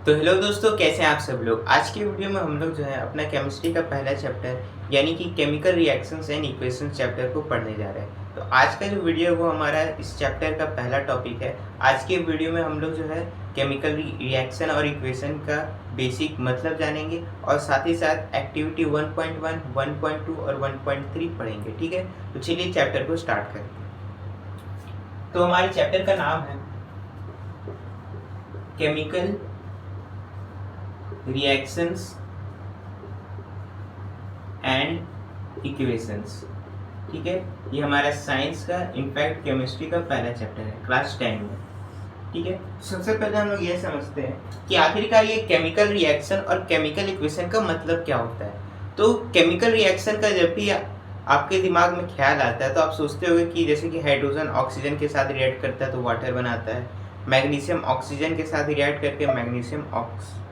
तो हेलो दोस्तों, कैसे हैं आप सब लोग। आज की वीडियो में हम लोग जो है अपना केमिस्ट्री का पहला चैप्टर यानी कि chemical reactions and equations chapter को पढ़ने जा रहे हैं। तो आज का जो वीडियो है वो हमारा इस चैप्टर का पहला टॉपिक है। आज के वीडियो में हम लोग जो है केमिकल रिएक्शन और इक्वेशन का बेसिक मतलब जानेंगे और साथ ही साथ एक्टिविटी 1.1, 1.2 और 1.3 पढ़ेंगे। ठीक है, तो चलिए चैप्टर को स्टार्ट करते हैं। तो हमारे चैप्टर का नाम है केमिकल रिएक्शंस एंड इक्वेशंस। ठीक है, ये हमारा साइंस का इनफैक्ट केमिस्ट्री का पहला चैप्टर है क्लास 10 में। ठीक है, सबसे पहले हम लोग ये समझते हैं कि आखिरकार ये केमिकल रिएक्शन और केमिकल इक्वेशन का मतलब क्या होता है। तो केमिकल रिएक्शन का जब भी आपके दिमाग में ख्याल आता है तो आप सोचते होंगे कि जैसे कि हाइड्रोजन ऑक्सीजन के साथ रिएक्ट करता है तो वाटर बनाता है, मैग्नीशियम ऑक्सीजन के साथ रिएक्ट करके मैग्नीशियम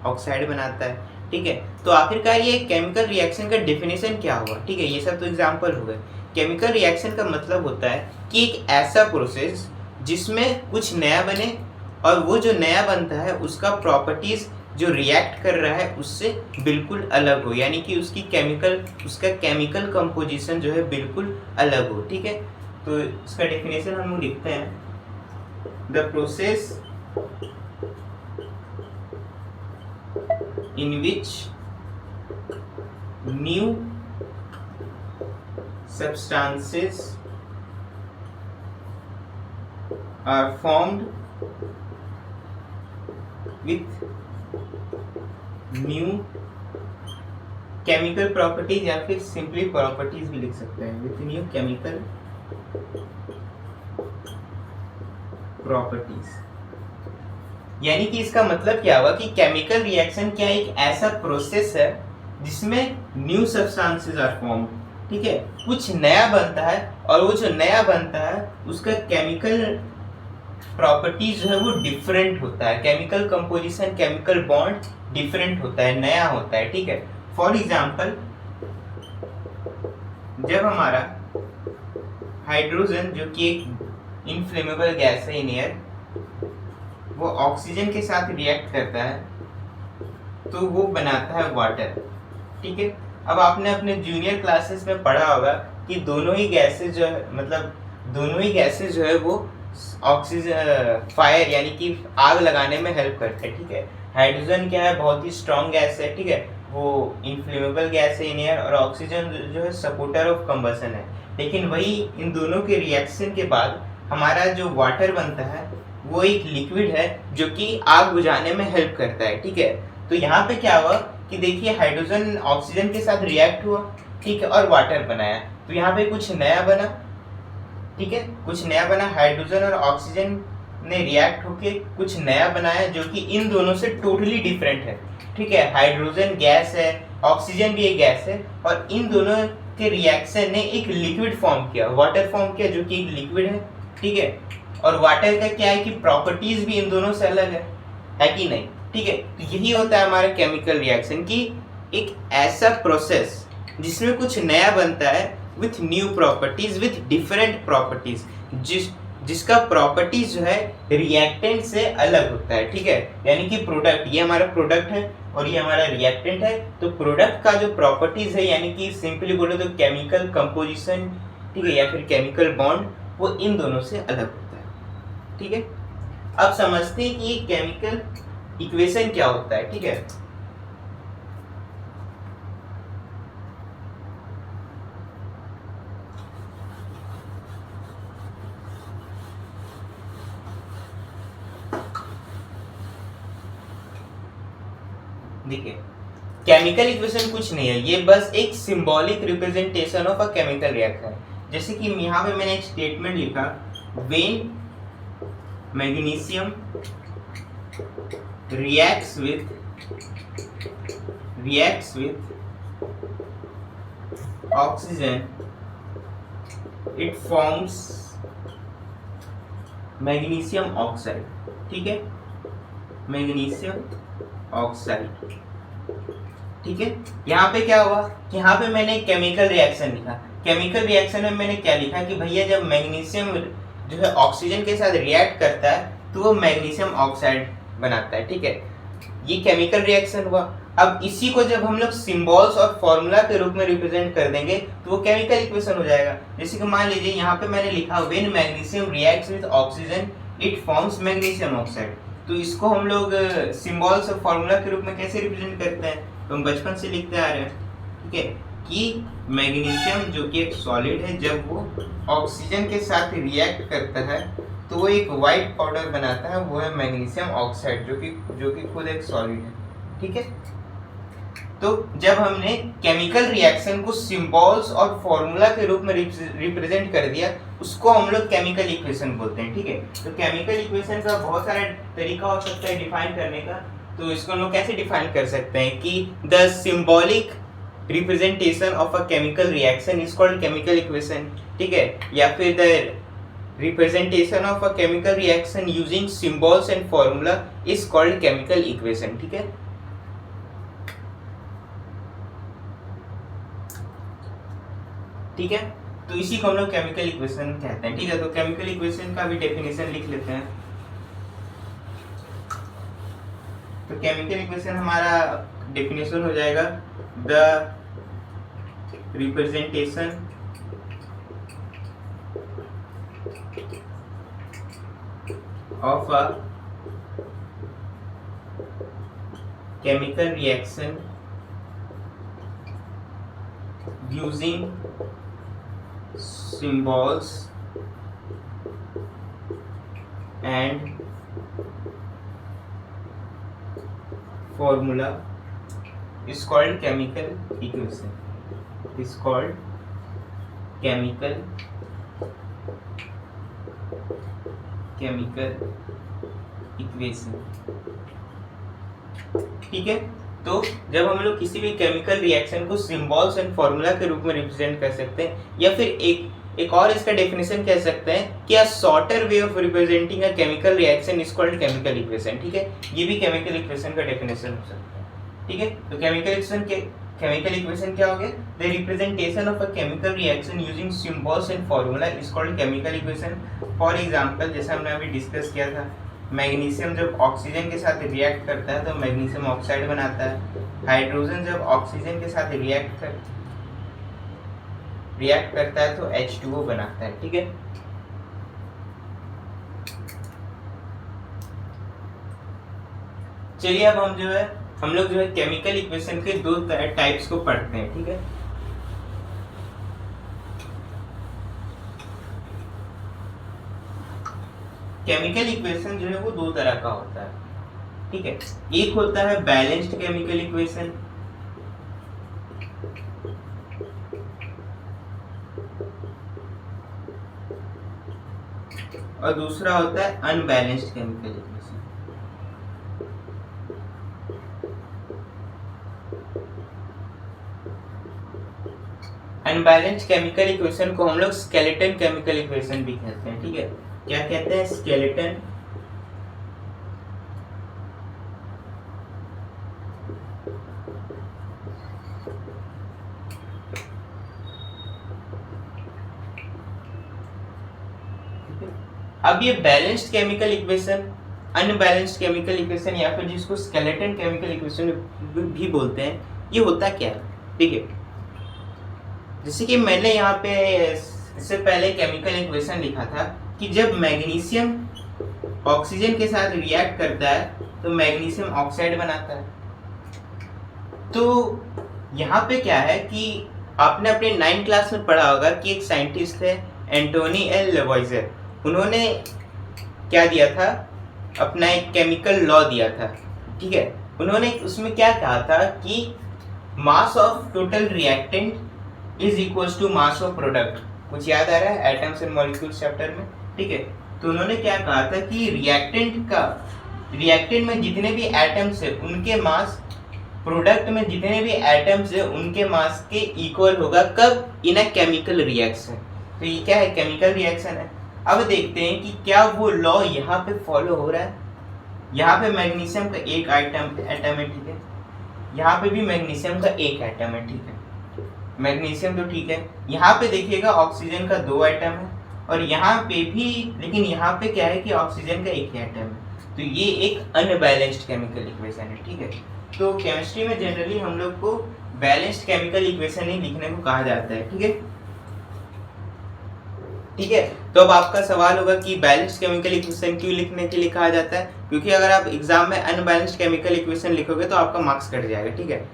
ऑक्साइड बनाता है। ठीक है, तो आखिरकार ये केमिकल रिएक्शन का डेफिनेशन क्या हुआ। ठीक है, ये सब तो एग्जांपल हो गए। केमिकल रिएक्शन का मतलब होता है कि एक ऐसा प्रोसेस जिसमें कुछ नया बने और वो जो नया बनता है उसका प्रॉपर्टीज जो रिएक्ट कर रहा है उससे बिल्कुल अलग हो, यानी कि उसका केमिकल कंपोजिशन जो है बिल्कुल अलग हो। ठीक है, तो इसका डेफिनेशन हम लिखते हैं, the process in which new substances are formed with new chemical properties या फिर simply properties भी लिख सकते हैं, with new chemical properties। यानी कि इसका मतलब क्या हुआ कि केमिकल रिएक्शन क्या एक ऐसा प्रोसेस है जिसमें न्यू सब्सटेंसेस आर फॉर्म। ठीक है, कुछ नया बनता है और वो जो नया बनता है उसका केमिकल प्रॉपर्टीज जो है वो डिफरेंट होता है, chemical composition, chemical bond different होता है, नया होता है। ठीक है, फॉर एग्जांपल जब हमारा हाइड्रोजन जो कि एक इनफ्लेमेबल गैस है इन एयर, वो ऑक्सीजन के साथ रिएक्ट करता है तो वो बनाता है वाटर। ठीक है, अब आपने अपने जूनियर क्लासेस में पढ़ा होगा कि दोनों ही गैसेस जो है वो ऑक्सीजन फायर यानी कि आग लगाने में हेल्प करते हैं। ठीक है, हाइड्रोजन क्या है, बहुत ही स्ट्रॉन्ग गैस है। ठीक है, वो इनफ्लेमेबल गैस है इन एयर, और ऑक्सीजन जो है सपोर्टर ऑफ कंबशन है। लेकिन वही इन दोनों के रिएक्शन के बाद हमारा जो वाटर बनता है वो एक लिक्विड है जो कि आग बुझाने में हेल्प करता है। ठीक है, तो यहाँ पे क्या हुआ कि देखिए हाइड्रोजन ऑक्सीजन के साथ रिएक्ट हुआ, ठीक है, और वाटर बनाया, तो यहाँ पे कुछ नया बना। ठीक है, कुछ नया बना, हाइड्रोजन और ऑक्सीजन ने रिएक्ट होके कुछ नया बनाया जो कि इन दोनों से टोटली डिफरेंट है। ठीक है, हाइड्रोजन गैस है, ऑक्सीजन भी एक गैस है, और इन दोनों के रिएक्शन ने एक लिक्विड फॉर्म किया, वाटर फॉर्म किया जो कि एक लिक्विड है। ठीक है, और वाटर का क्या है कि प्रॉपर्टीज भी इन दोनों से अलग है कि नहीं। ठीक है, तो यही होता है हमारा केमिकल रिएक्शन की एक ऐसा प्रोसेस जिसमें कुछ नया बनता है with new properties, with different properties, जिसका प्रॉपर्टीज जो है रिएक्टेंट से अलग होता है। ठीक है, यानी कि प्रोडक्ट, ये हमारा प्रोडक्ट है और ये हमारा रिएक्टेंट है, तो प्रोडक्ट का जो प्रॉपर्टीज है यानी कि सिंपली बोले तो केमिकल कंपोजिशन, ठीक है, या फिर केमिकल बॉन्ड, वो इन दोनों से अलग होता है। ठीक है, अब समझते हैं कि ये केमिकल इक्वेशन क्या होता है। ठीक है, देखिए केमिकल इक्वेशन कुछ नहीं है, ये बस एक symbolic representation of a chemical reaction है। जैसे कि यहाँ पे मैंने एक स्टेटमेंट लिखा, when magnesium reacts with oxygen, it forms magnesium oxide. ठीक है, मैग्नीशियम ऑक्साइड। ठीक है, यहाँ पे क्या हुआ कि यहाँ पे मैंने केमिकल रिएक्शन लिखा। केमिकल रिएक्शन में मैंने क्या लिखा कि भैया जब मैग्नीशियम जो है ऑक्सीजन के साथ रिएक्ट करता है तो वो मैग्नीशियम ऑक्साइड बनाता है। ठीक है, ये केमिकल रिएक्शन हुआ। अब इसी को जब हम लोग सिंबल्स और फॉर्मूला के रूप में रिप्रेजेंट कर देंगे तो वो केमिकल इक्वेशन हो जाएगा। जैसे कि मान लीजिए यहाँ पे मैंने लिखा when magnesium reacts with oxygen it forms magnesium oxide. तो इसको हम लोग सिंबल्स और फॉर्मूला के रूप में कैसे रिप्रेजेंट करते हैं, तो हम बचपन से लिखते आ रहे हैं, ठीक है, कि मैग्नीशियम जो कि एक सॉलिड है, जब वो ऑक्सीजन के साथ रिएक्ट करता है तो वो एक वाइट पाउडर बनाता है, वो है मैग्नीशियम ऑक्साइड, जो कि खुद एक सॉलिड है, ठीक है। तो जब हमने केमिकल रिएक्शन को सिंबल्स और फॉर्मूला के रूप में रिप्रेजेंट कर दिया, उसको हम लोग केमिकल इक्वेशन बोलते हैं, ठीक है। तो केमिकल इक्वेशन का बहुत सारा तरीका हो सकता है डिफाइन करने का। तो इसको हम लोग कैसे डिफाइन कर सकते हैं कि the symbolic representation of a chemical reaction is called chemical equation, ठीक है, या फिर the representation of a chemical reaction using symbols and formula is called chemical equation, ठीक है। ठीक है, तो इसी को हम लोग केमिकल इक्वेशन कहते हैं, ठीक है। तो केमिकल इक्वेशन का भी डेफिनेशन लिख लेते हैं। तो केमिकल इक्वेशन हमारा डेफिनेशन हो जाएगा the representation of a chemical reaction using symbols and formula is called chemical equation, is called chemical equation, ठीक है। तो जब हम लोग किसी भी केमिकल रिएक्शन को सिंबल्स एंड फॉर्मूला के रूप में रिप्रेजेंट कर सकते हैं, या फिर एक और इसका डेफिनेशन कह सकते हैं कि a shorter way of representing a chemical reaction is called chemical equation, ठीक है। ये भी केमिकल इक्वेशन का डेफिनेशन हो सकता है, ठीक है। तो केमिकल इक्वेशन क्या हो गया, the representation of a chemical reaction using symbols and formula is called chemical equation. For example, जैसे हमने अभी डिस्कस किया था, मैग्नीशियम जब ऑक्सीजन के साथ रिएक्ट करता है तो मैग्नीशियम ऑक्साइड बनाता है। हाइड्रोजन जब ऑक्सीजन के साथ रिएक्ट करता है तो H2O बनाता है, ठीक है। चलिए अब हम लोग जो है केमिकल इक्वेशन के दो टाइप्स को पढ़ते हैं, ठीक है। केमिकल इक्वेशन जो है वो दो तरह का होता है, ठीक है। एक होता है बैलेंस्ड केमिकल इक्वेशन, और दूसरा होता है unbalanced chemical equation. Unbalanced chemical equation को हम लोग स्केलेटन केमिकल इक्वेशन भी कहते हैं, ठीक है। क्या कहते हैं, स्केलेटन। अब ये balanced chemical equation, unbalanced chemical equation, या फिर जिसको स्केलेटन केमिकल इक्वेशन भी बोलते हैं, ये होता क्या है, ठीक है। जैसे कि मैंने यहाँ पे इससे पहले केमिकल इक्वेशन लिखा था कि जब मैग्नीशियम ऑक्सीजन के साथ रिएक्ट करता है तो मैग्नीशियम ऑक्साइड बनाता है। तो यहाँ पे क्या है कि आपने अपने 9th क्लास में पढ़ा होगा कि एक साइंटिस्ट है एंटोनी एल लेवॉइजर। उन्होंने क्या दिया था, अपना एक केमिकल लॉ दिया था, ठीक है। उन्होंने उसमें क्या कहा था कि mass of total reactant is equals to mass of product. कुछ याद आ रहा है एटम्स एंड मॉलिक्यूल्स चैप्टर में, ठीक है। तो उन्होंने क्या कहा था कि रिएक्टेंट में जितने भी एटम्स है उनके मास प्रोडक्ट में जितने भी एटम्स है उनके मास के इक्वल होगा, कब, इन अ केमिकल रिएक्शन। तो ये क्या है, केमिकल रिएक्शन है। अब देखते हैं कि क्या वो लॉ यहाँ पे फॉलो हो रहा है। यहाँ पे मैग्नीशियम का एक एटम है, ठीक है। यहाँ पे भी मैग्नीशियम का एक एटम है, ठीक है। मैग्नीशियम तो ठीक है। यहाँ पे देखिएगा ऑक्सीजन का 2 एटम है, और यहाँ पे भी, लेकिन यहाँ पे क्या है कि ऑक्सीजन का एक ही एटम है। तो ये एक अनबैलेंस्ड केमिकल इक्वेशन है, ठीक है। तो केमिस्ट्री में जनरली हम लोग को बैलेंस्ड केमिकल इक्वेशन ही लिखने को कहा जाता है, ठीक है। ठीक है, तो अब आपका सवाल होगा कि बैलेंस्ड केमिकल इक्वेशन क्यों लिखने के लिए कहा जाता है? क्योंकि अगर आप एग्जाम में अनबैलेंस्ड केमिकल इक्वेशन लिखोगे तो आपका मार्क्स कट जाएगा, ठीक है।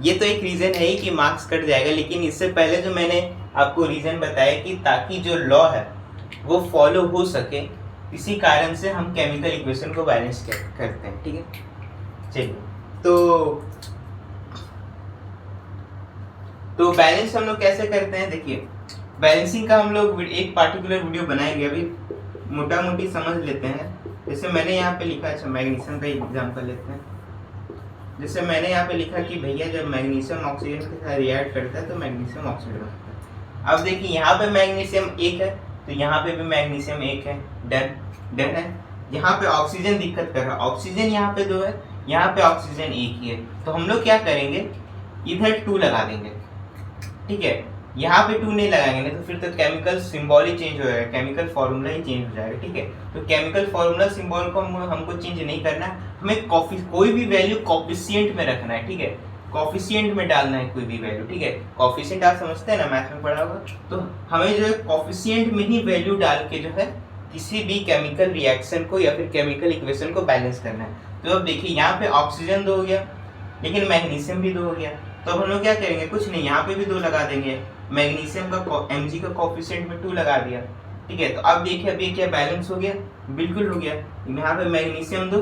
ये तो एक रीजन है ही कि मार्क्स कट जाएगा, लेकिन इससे पहले जो मैंने आपको रीजन बताया कि ताकि जो लॉ है वो फॉलो हो सके, इसी कारण से हम केमिकल इक्वेशन को बैलेंस करते हैं, ठीक है। चलिए, तो बैलेंस हम लोग कैसे करते हैं? देखिए, बैलेंसिंग का हम लोग एक पार्टिकुलर वीडियो बनाएंगे, अभी मोटा मोटी समझ लेते हैं। जैसे मैंने यहाँ पे लिखा, अच्छा मैग्नीशियम का एग्जाम्पल लेते हैं। जैसे मैंने यहाँ पे लिखा कि भैया जब मैग्नीशियम ऑक्सीजन के साथ रिएक्ट करता है तो मैग्नीशियम ऑक्साइड बनता है। अब देखिए यहाँ पे मैग्नीशियम एक है तो यहाँ पे भी मैग्नीशियम एक है, डन है। यहाँ पे ऑक्सीजन दिक्कत कर रहा है, ऑक्सीजन यहाँ पे जो है, यहाँ पे ऑक्सीजन एक ही है, तो हम लोग क्या करेंगे, इधर 2 लगा देंगे, ठीक है। यहाँ पे 2 नहीं लगाएंगे, नहीं तो फिर तो केमिकल सिंबल ही चेंज हो जाएगा, केमिकल फॉर्मूला ही चेंज हो जाएगा, ठीक है। तो केमिकल फॉर्मूला सिंबल को हमको चेंज नहीं करना, हमें कोई भी वैल्यू कोफिशिएंट में रखना है, ठीक है। कोफिशिएंट में डालना है कोई भी वैल्यू, ठीक है। कोफिशिएंट आप समझते हैं ना, मैथ में पढ़ा होगा। तो हमें जो है कोफिशिएंट में ही वैल्यू डाल के जो है किसी भी केमिकल रिएक्शन को या फिर केमिकल इक्वेशन को बैलेंस करना है। तो अब देखिए यहाँ पे ऑक्सीजन 2 हो गया, लेकिन मैग्नीशियम भी 2 हो गया, तो अब हम लोग क्या करेंगे, कुछ नहीं, यहाँ पे भी 2 लगा देंगे। मैग्नीशियम का Mg का कोफिशिएंट में 2 लगा दिया, ठीक है। तो अब देखिए अभी क्या बैलेंस हो गया, बिल्कुल हो गया। यहाँ पे मैग्नीशियम 2,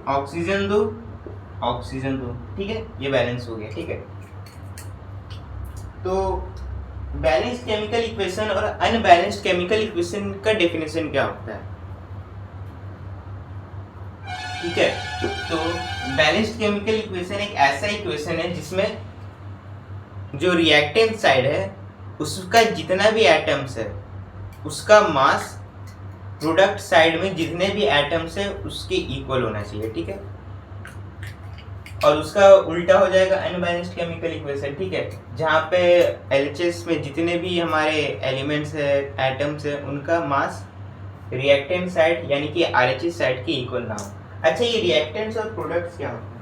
ऑक्सीजन 2, ठीक है, ये बैलेंस हो गया, ठीक है। तो बैलेंस्ड केमिकल इक्वेशन और अनबैलेंस्ड केमिकल इक्वेशन का डेफिनेशन क्या होता है, ठीक है। तो बैलेंस्ड केमिकल इक्वेशन एक ऐसा इक्वेशन है जिसमें जो रिएक्टेंट साइड है उसका जितना भी एटम्स है उसका मास प्रोडक्ट साइड में जितने भी एटम्स है उसके इक्वल होना चाहिए, ठीक है। और उसका उल्टा हो जाएगा अनबैलेंस्ड केमिकल इक्वेशन, ठीक है, जहाँ पे एलएचएस में जितने भी हमारे एलिमेंट्स है, एटम्स है, उनका मास रिएक्टेंट साइड यानी कि आरएचएस साइड के इक्वल ना हो। अच्छा, ये रिएक्टेंट्स और प्रोडक्ट्स क्या होते हैं?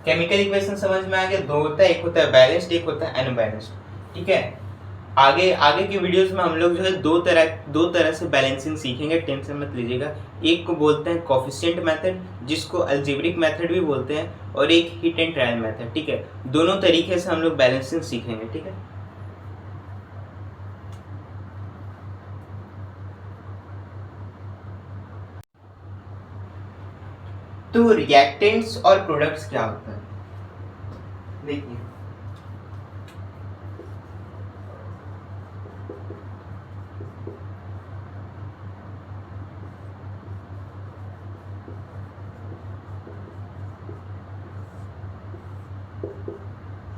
केमिकल इक्वेशन समझ में आ गया, 2 होता है, एक होता है बैलेंस्ड, एक होता है अनबैलेंस्ड, ठीक है। आगे के वीडियोस में हम लोग जो है दो तरह से बैलेंसिंग सीखेंगे, टेंशन मत लीजिएगा। एक को बोलते हैं कोफिशिएंट मेथड, जिसको अलजेब्रिक मेथड भी बोलते हैं, और एक हिट एंड ट्रायल मेथड, ठीक है। दोनों तरीके से हम लोग बैलेंसिंग सीखेंगे, ठीक है। तो रिएक्टेंट्स और प्रोडक्ट्स क्या होता है, देखिए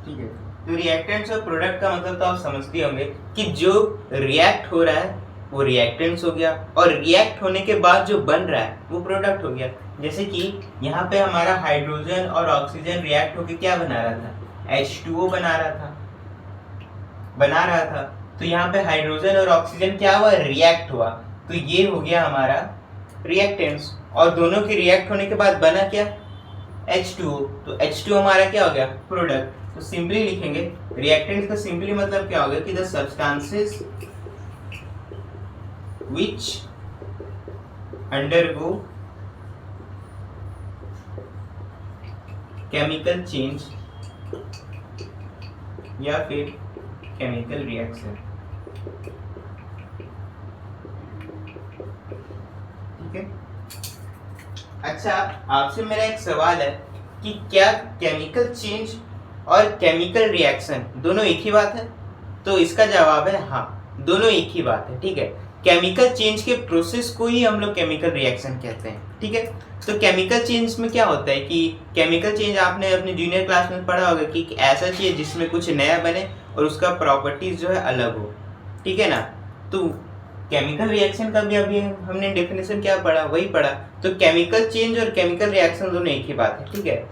ठीक है। तो रिएक्टेंट्स और प्रोडक्ट का मतलब तो आप समझते होंगे कि जो रिएक्ट हो रहा है वो रिएक्टेंट्स हो गया, और रिएक्ट होने के बाद जो बन रहा है वो प्रोडक्ट हो गया। जैसे कि यहाँ पे हमारा हाइड्रोजन और ऑक्सीजन रिएक्ट होकर क्या बना रहा था, H2O बना रहा था। तो यहाँ पे हाइड्रोजन और ऑक्सीजन क्या हुआ, रिएक्ट हुआ, तो ये हो गया हमारा रिएक्टेंट्स। और दोनों के रिएक्ट होने के बाद बना क्या, H2O, तो H2O हमारा क्या हो गया, प्रोडक्ट। तो सिंपली लिखेंगे, रिएक्टेंट्स का सिंपली मतलब क्या हो गया कि the substances which undergo chemical change या फिर chemical reaction, ठीक है। अच्छा, आपसे मेरा एक सवाल है कि क्या केमिकल चेंज और केमिकल रिएक्शन दोनों एक ही बात है? तो इसका जवाब है हाँ, दोनों एक ही बात है, ठीक है। केमिकल चेंज के प्रोसेस को ही हम लोग केमिकल रिएक्शन कहते हैं, ठीक है। तो केमिकल चेंज में क्या होता है कि केमिकल चेंज आपने अपने जूनियर क्लास में पढ़ा होगा कि ऐसा चीज जिसमें कुछ नया बने और उसका प्रॉपर्टीज जो है अलग हो, ठीक है ना। तो केमिकल रिएक्शन का भी अभी हमने डेफिनेशन क्या पढ़ा, वही पढ़ा। तो केमिकल चेंज और केमिकल रिएक्शन दोनों एक ही बात है, ठीक है।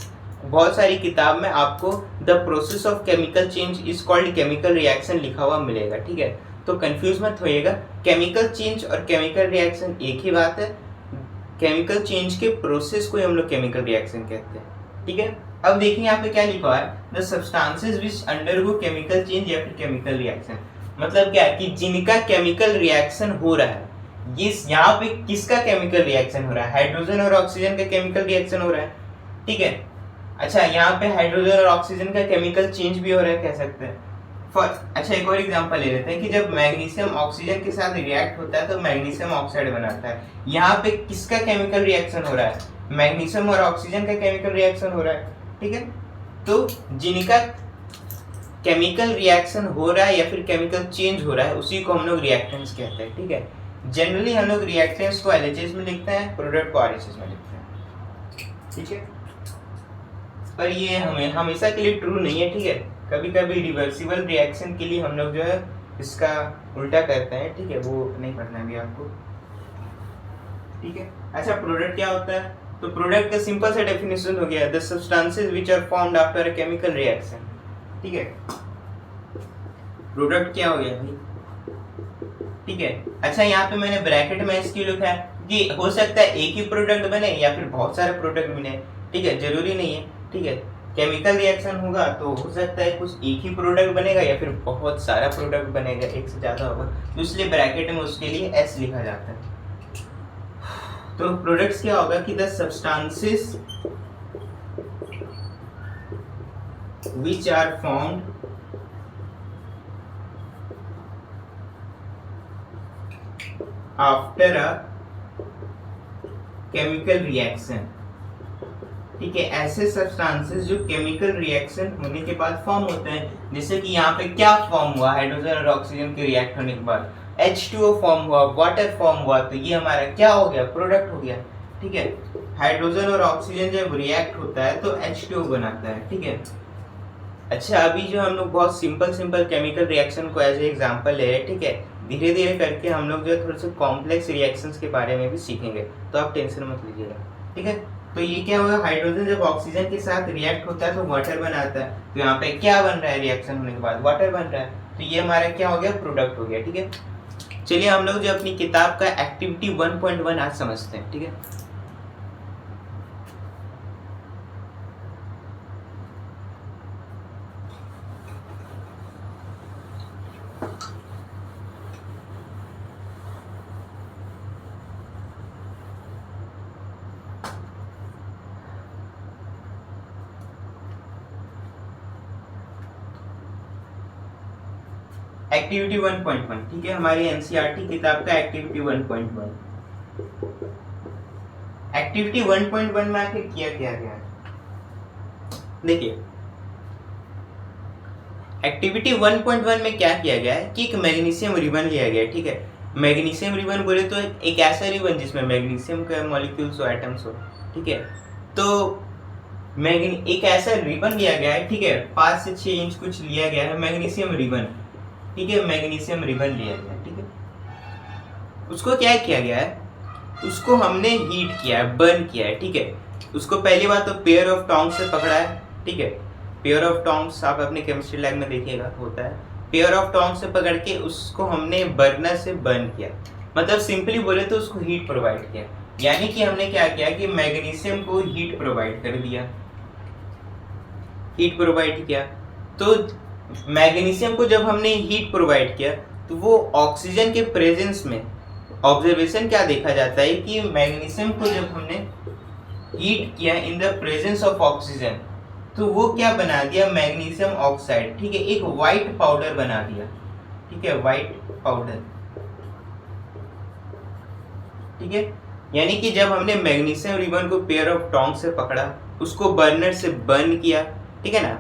बहुत सारी किताब में आपको the process of chemical change is called chemical reaction लिखा हुआ मिलेगा, ठीक है। तो कंफ्यूज मत होइएगा, केमिकल चेंज और केमिकल रिएक्शन एक ही बात है। केमिकल चेंज के प्रोसेस को हम लोग केमिकल रिएक्शन कहते हैं, ठीक है। अब देखिए यहाँ पे क्या लिखा है, the substances which undergo chemical change या फिर केमिकल रिएक्शन, मतलब क्या कि जिनका केमिकल रिएक्शन हो रहा है, इस यहाँ पे किसका केमिकल रिएक्शन हो रहा है, हाइड्रोजन और ऑक्सीजन का केमिकल रिएक्शन हो रहा है, ठीक है। अच्छा यहाँ पे हाइड्रोजन और ऑक्सीजन का केमिकल चेंज भी हो रहा है, कह सकते हैं। अच्छा एक और एग्जांपल ले लेते हैं कि जब मैग्नीशियम ऑक्सीजन के साथ रिएक्ट होता है तो मैग्नीशियम ऑक्साइड बनाता है। यहाँ पे किसका केमिकल रिएक्शन हो रहा है, मैग्नीशियम और ऑक्सीजन का केमिकल रिएक्शन हो रहा है, ठीक है। तो जिनका केमिकल रिएक्शन हो रहा है या फिर केमिकल चेंज हो रहा है उसी को हम लोग रिएक्टेंट्स कहते हैं, ठीक है। जनरली हम लोग रिएक्टेंट्स को एलएचएस में लिखते हैं, प्रोडक्ट को आरएचएस में लिखते हैं, ठीक है। पर ये हमें हमेशा के लिए ट्रू नहीं है, ठीक है। कभी कभी रिवर्सिबल रिएक्शन के लिए हम लोग जो है इसका उल्टा करते हैं, ठीक है, वो नहीं पढ़ना भी आपको, ठीक है। अच्छा प्रोडक्ट क्या होता है, तो प्रोडक्ट का सिंपल सा डेफिनेशन हो गया, the substances which are formed after a chemical reaction, ठीक है। प्रोडक्ट क्या हो गया भाई, ठीक है। अच्छा यहाँ पे मैंने ब्रैकेट में इसकी लिखा है कि हो सकता है एक ही प्रोडक्ट बने या फिर बहुत सारे प्रोडक्ट बने, ठीक है, जरूरी नहीं है, ठीक है। केमिकल रिएक्शन होगा तो हो सकता है कुछ एक ही प्रोडक्ट बनेगा या फिर बहुत सारा प्रोडक्ट बनेगा, एक से ज्यादा होगा, तो इसलिए ब्रैकेट में उसके लिए एस लिखा जाता है। तो प्रोडक्ट्स क्या होगा कि the substances which are formed after a chemical reaction, ठीक है। ऐसे सब्सटेंसेस जो केमिकल रिएक्शन होने के बाद फॉर्म होते हैं, जैसे कि यहाँ पे क्या फॉर्म हुआ, हाइड्रोजन और ऑक्सीजन के रिएक्ट होने के बाद H2O फॉर्म हुआ, वाटर फॉर्म हुआ, तो ये हमारा क्या हो गया, प्रोडक्ट हो गया, ठीक है। हाइड्रोजन और ऑक्सीजन जब रिएक्ट होता है तो H2O बनाता है, ठीक है। अच्छा अभी जो हम लोग बहुत सिंपल केमिकल रिएक्शन को एज ए एग्जांपल ले रहे हैं, ठीक है। धीरे धीरे करके हम लोग जो है थोड़े से कॉम्प्लेक्स रिएक्शंस के बारे में भी सीखेंगे, तो आप टेंशन मत लीजिएगा, ठीक है। तो ये क्या होगा, हाइड्रोजन जब ऑक्सीजन के साथ रिएक्ट होता है तो वाटर बनाता है, तो यहाँ पे क्या बन रहा है, रिएक्शन होने के बाद वाटर बन रहा है, तो ये हमारा क्या हो गया, प्रोडक्ट हो गया, ठीक है। चलिए हम लोग जो अपनी किताब का एक्टिविटी 1.1 आज समझते हैं, ठीक है। एक्टिविटी 1.1, ठीक है, हमारी एनसीईआरटी किताब का एक्टिविटी 1.1। एक्टिविटी 1.1 में आके किया क्या गया, देखिए एक्टिविटी 1.1 में क्या किया गया है कि एक मैग्नीशियम रिबन लिया गया है, ठीक है। मैग्नीशियम रिबन बोले तो एक ऐसा रिबन जिसमें मैग्नीशियम का मॉलिक्यूल्स हो, एटम्स हो, ठीक है। तो एक ऐसा रिबन लिया गया है, ठीक है, 5 से 6 इंच कुछ लिया गया है मैग्नीशियम रिबन, ठीक है, मैग्नीशियम रिबन लिया गया, ठीक है। उसको क्या किया गया है, उसको हमने हीट किया है, बर्न किया है, ठीक है। उसको पहली बात तो पेयर ऑफ टोंग्स से पकड़ा है, ठीक है। पेयर ऑफ टोंग्स आप अपने केमिस्ट्री लैब में देखिएगा होता है, पेयर ऑफ टोंग्स से पकड़ के उसको हमने बर्नर से बर्न किया, मतलब सिंपली बोले तो उसको हीट प्रोवाइड किया, यानी कि हमने क्या किया कि मैग्नीशियम को हीट प्रोवाइड कर दिया, हीट प्रोवाइड किया। तो मैग्नीशियम को जब हमने हीट प्रोवाइड किया तो वो ऑक्सीजन के प्रेजेंस में, ऑब्जर्वेशन क्या देखा जाता है कि मैग्नीशियम को जब हमने हीट किया in the presence of oxygen तो वो क्या बना दिया, मैग्नीशियम ऑक्साइड, ठीक है, एक व्हाइट पाउडर बना दिया, ठीक है, व्हाइट पाउडर, ठीक है। यानी कि जब हमने मैग्नीशियम रिबन को पेयर ऑफ टोंग से पकड़ा, उसको बर्नर से बर्न किया, ठीक है ना,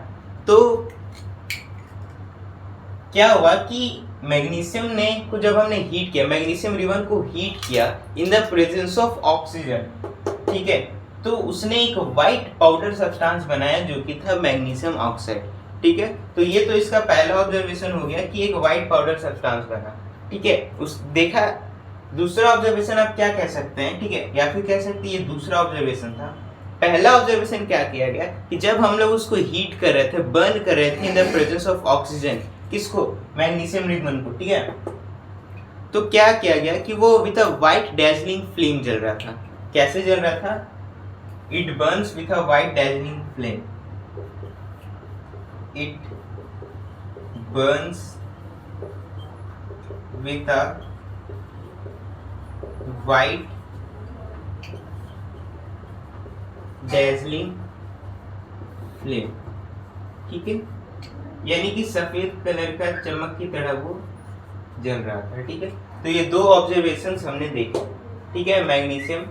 तो क्या हुआ कि मैग्नीशियम ने को जब हमने हीट किया, मैग्नीशियम रिबन को हीट किया in the presence of oxygen, ठीक है, तो उसने एक व्हाइट पाउडर सब्सटेंस बनाया जो कि था मैग्नीशियम ऑक्साइड, ठीक है। तो ये तो इसका पहला ऑब्जर्वेशन हो गया कि एक व्हाइट पाउडर सब्सटेंस बना, ठीक है। उस देखा दूसरा ऑब्जर्वेशन आप क्या कह सकते हैं, ठीक है, या फिर कह सकते हैं ये दूसरा ऑब्जर्वेशन था। पहला ऑब्जर्वेशन क्या किया गया कि जब हम लोग उसको हीट कर रहे थे, बर्न कर रहे थे in the presence of oxygen, किसको, मैग्नीशियम रिबन को, ठीक है, तो क्या किया गया कि वो with a white dazzling flame जल रहा था। कैसे जल रहा था? It Burns with a white dazzling flame, it Burns with a white dazzling flame, ठीक है, यानी कि सफेद कलर का चमक की तरह वो जल रहा था, ठीक है। तो ये दो ऑब्जर्वेशंस हमने देखे, ठीक है। मैग्नीशियम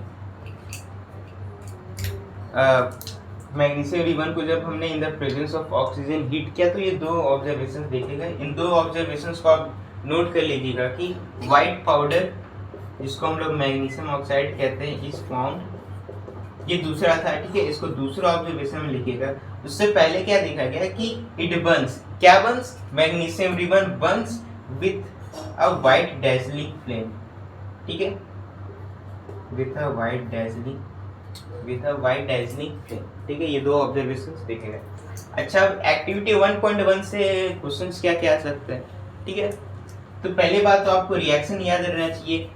रिबन को जब हमने in the presence of oxygen heat किया तो ये दो ऑब्जर्वेशंस देखे गए। इन दो ऑब्जर्वेशंस को आप नोट कर लीजिएगा कि व्हाइट पाउडर, जिसको हम लोग मैग्नीशियम ऑक्साइड कहते हैं, इज फाउंड, ये दूसरा था, ठीक है। इसको दूसरा ऑब्जर्वेशन में लिखिएगा। उससे पहले क्या देखा गया कि इट बर्न्स, क्या Burns? Magnesium ribbon Burns with a white dazzling flame, ठीक है, with a white dazzling flame, ठीक है। ये दो ऑब्जर्वेशंस देखे गए। अच्छा, एक्टिविटी 1.1 से क्वेश्चंस क्या क्या आ सकते हैं, ठीक है। तो पहली बात तो आपको रिएक्शन याद रहना चाहिए।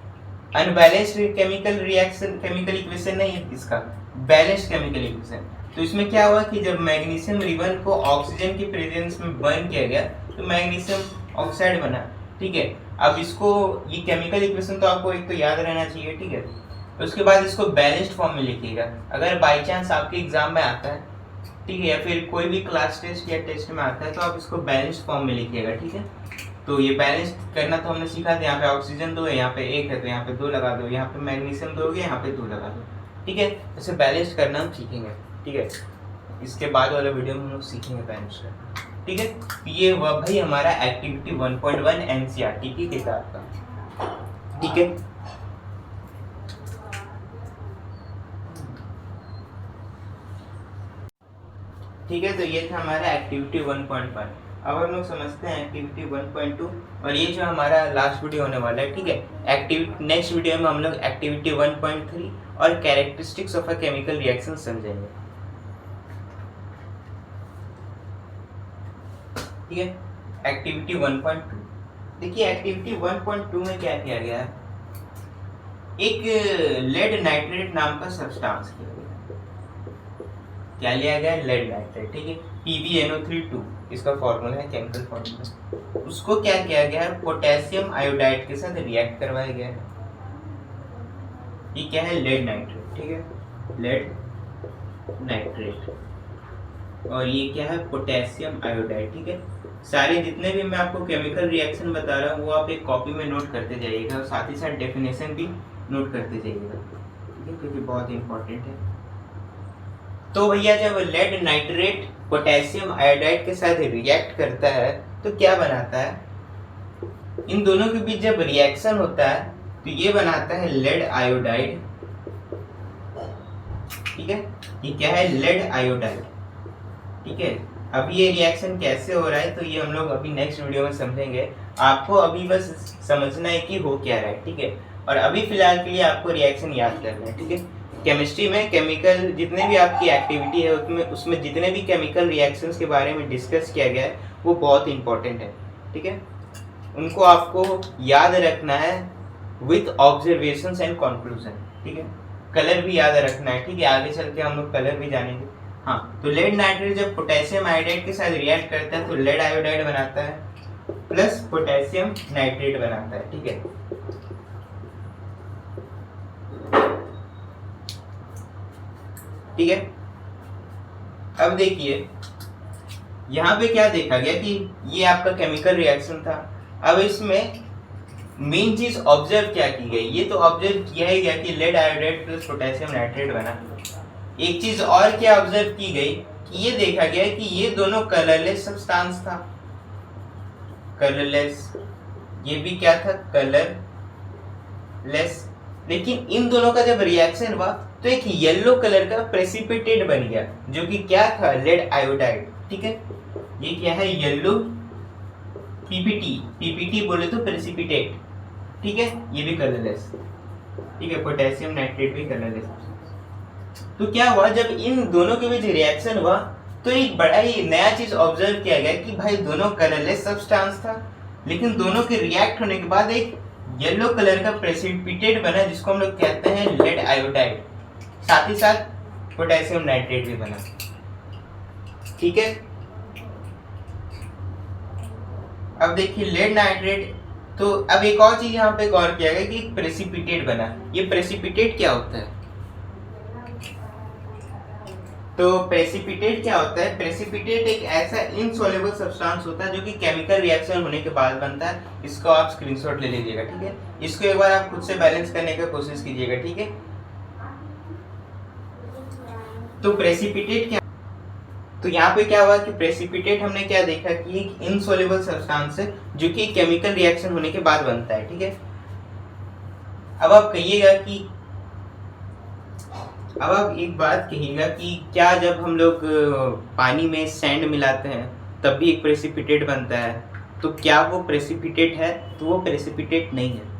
Unbalanced chemical reaction, chemical equation नहीं है इसका, बैलेंस्ड केमिकल इक्वेशन। तो इसमें क्या हुआ कि जब मैग्नीशियम रिबन को ऑक्सीजन की प्रेजेंस में बर्न किया गया तो मैग्नीशियम ऑक्साइड बना, ठीक है। अब इसको, ये केमिकल इक्वेशन तो आपको एक तो याद रहना चाहिए, ठीक है। तो उसके बाद इसको बैलेंस्ड फॉर्म में लिखिएगा। अगर बाई चांस आपके एग्जाम में आता है, ठीक है, या फिर कोई भी क्लास टेस्ट या टेस्ट में आता है तो आप इसको बैलेंस्ड फॉर्म में लिखिएगा, ठीक है। तो ये बैलेंस करना तो हमने सीखा था। यहाँ पे ऑक्सीजन 2 है, यहाँ पे 1 है, तो यहाँ पे 2 लगा दो, यहाँ पे मैग्नीशियम 2 हो गया, यहाँ पे 2 लगा दो, ठीक है। ऐसे बैलेंस करना हम सीखेंगे, ठीक है। इसके बाद वाले वीडियो में हम लोग सीखेंगे बैलेंस करना, ठीक है। ये हुआ भाई हमारा एक्टिविटी 1.1 एनसीईआरटी की किताब का, ठीक है। ठीक है, तो ये था हमारा एक्टिविटी 1.1। अब हम लोग समझते हैं एक्टिविटी 1.2, और ये जो हमारा लास्ट वीडियो होने वाला है, ठीक है। एक्टिविटी नेक्स्ट वीडियो में हम लोग एक्टिविटी 1.3 और characteristics of a chemical reaction समझेंगे, ठीक है। एक्टिविटी 1.2, देखिए एक्टिविटी 1.2 में क्या किया गया है, एक लेड नाइट्रेट नाम का सब्सटेंस किया गया। क्या लिया गया? लेड नाइट्रेट, ठीक है, PbNO3 इसका फॉर्मूला है, केमिकल फॉर्मूला। उसको क्या किया गया है? पोटेशियम आयोडाइड के साथ रिएक्ट करवाया गया है। ये क्या है? लेड नाइट्रेट, ठीक है, लेड नाइट्रेट। और ये क्या है? पोटेशियम आयोडाइड, ठीक है। सारे जितने भी मैं आपको केमिकल रिएक्शन बता रहा हूँ वो आप एक कॉपी में नोट करते जाइएगा, और साथ ही साथ डेफिनेशन भी नोट करते जाइएगा, ठीक है, क्योंकि बहुत इंपॉर्टेंट है। तो भैया जब लेड नाइट्रेट पोटेशियम आयोडाइड के साथ रिएक्ट करता है तो क्या बनाता है? इन दोनों के बीच जब रिएक्शन होता है तो ये बनाता है लेड आयोडाइड, ठीक है। ये क्या है? लेड आयोडाइड, ठीक है। अब ये रिएक्शन कैसे हो रहा है तो ये हम लोग अभी नेक्स्ट वीडियो में समझेंगे। आपको अभी बस समझना है कि हो क्या रहा है, ठीक है। और अभी फिलहाल के लिए आपको रिएक्शन याद करना है, ठीक है। केमिस्ट्री में केमिकल जितने भी आपकी एक्टिविटी है उसमें जितने भी केमिकल रिएक्शंस के बारे में डिस्कस किया गया है वो बहुत इंपॉर्टेंट है, ठीक है। उनको आपको याद रखना है विथ ऑब्जर्वेशंस एंड कंक्लूजन, ठीक है। कलर भी याद रखना है, ठीक है, आगे चल के हम लोग कलर भी जानेंगे। हाँ, तो लेड नाइट्रेट जब पोटेशियम आयोडाइड के साथ रिएक्ट करता है तो लेड आयोडाइड बनाता है प्लस पोटेशियम नाइट्रेट बनाता है, ठीक है। ठीक है, अब देखिए यहाँ पे क्या देखा गया कि ये आपका केमिकल रिएक्शन था। अब इसमें मेन चीज ऑब्जर्व क्या की गई, ये तो ऑब्जर्व किया ही गया कि lead iodide plus potassium nitrate बना। एक चीज और क्या ऑब्जर्व की गई कि ये देखा गया कि ये दोनों कलरलेस सब्सटेंस था, कलरलेस, ये भी क्या था? कलरलेस। लेकिन इन दोनों का जब रिएक्शन हुआ तो एक येलो कलर का प्रेसिपिटेट बन गया जो कि क्या था? लेड आयोडाइड, ठीक है। ये क्या है? येलो पीपीटी बोले तो प्रेसिपिटेट, ठीक है। ये भी कलरलेस, ठीक है, पोटेशियम नाइट्रेट भी कलरलेस। तो क्या हुआ जब इन दोनों के बीच रिएक्शन हुआ तो एक बड़ा ही नया चीज ऑब्जर्व किया गया कि भाई दोनों कलरलेस सब्सटेंस था, लेकिन दोनों के रिएक्ट होने के बाद एक येलो कलर का प्रेसिपिटेट बना जिसको हम लोग कहते हैं लेड आयोडाइड, साथ ही साथ पोटेशियम नाइट्रेट भी बना। ठीक है, अब देखिए लेड नाइट्रेट। तो अब एक और चीज यहाँ पे गौर किया गया कि प्रेसिपिटेट बना, ये प्रेसिपिटेट क्या होता है? तो प्रेसिपिटेट क्या होता है? प्रेसिपिटेट एक ऐसा इनसॉल्युबल सब्सटेंस होता है जो कि केमिकल रिएक्शन होने के बाद बनता है। इसको आप स्क्रीनशॉट ले लीजिएगा, ठीक है। इसको एक बार आप खुद से बैलेंस करने का कोशिश कीजिएगा, ठीक है। तो प्रेसिपिटेट क्या, तो यहाँ पे क्या हुआ कि प्रेसिपिटेट हमने क्या देखा कि एक इनसॉल्युबल सब्सटेंस है जो कि केमिकल रिएक्शन होने के बाद बनता है, ठीक है। अब आप कहिएगा कि, अब आप एक बात कहिएगा कि क्या जब हम लोग पानी में सैंड मिलाते हैं तब भी एक प्रेसिपिटेट बनता है, तो क्या वो प्रेसिपिटेट है? तो वो प्रेसिपिटेट नहीं है,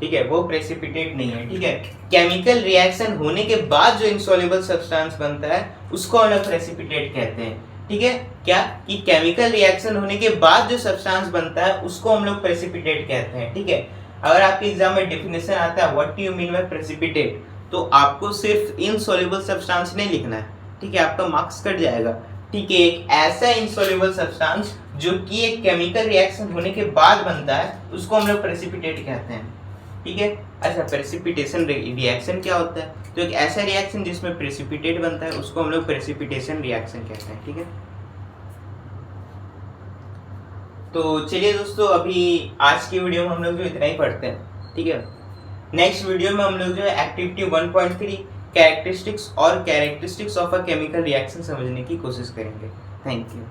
ठीक है, वो प्रेसिपिटेट नहीं है, ठीक है। केमिकल रिएक्शन होने के बाद जो इनसॉल्युबल सब्सटेंस बनता है उसको हम लोग प्रेसिपिटेट कहते हैं, ठीक है। क्या कि केमिकल रिएक्शन होने के बाद जो सब्सटेंस बनता है उसको हम लोग प्रेसिपिटेट कहते हैं, ठीक है। अगर आपके एग्जाम में डेफिनेशन आता है what do you mean by precipitate, तो आपको सिर्फ इनसॉल्युबल सब्सटेंस नहीं लिखना है, ठीक है, आपका मार्क्स कट जाएगा, ठीक है। एक ऐसा इनसॉल्युबल सब्सटेंस जो कि एक केमिकल रिएक्शन होने के बाद बनता है उसको हम लोग प्रेसिपिटेट कहते हैं, ठीक है। अच्छा, प्रेसिपिटेशन रिएक्शन क्या होता है? तो एक ऐसा रिएक्शन जिसमें प्रेसिपिटेट बनता है उसको हम लोग प्रेसिपिटेशन रिएक्शन कहते हैं, ठीक है। तो चलिए दोस्तों, अभी आज की वीडियो में हम लोग जो इतना ही पढ़ते हैं, ठीक है। नेक्स्ट वीडियो में हम लोग जो है activity 1.3 characteristics of a chemical reaction समझने की कोशिश करेंगे। Thank you.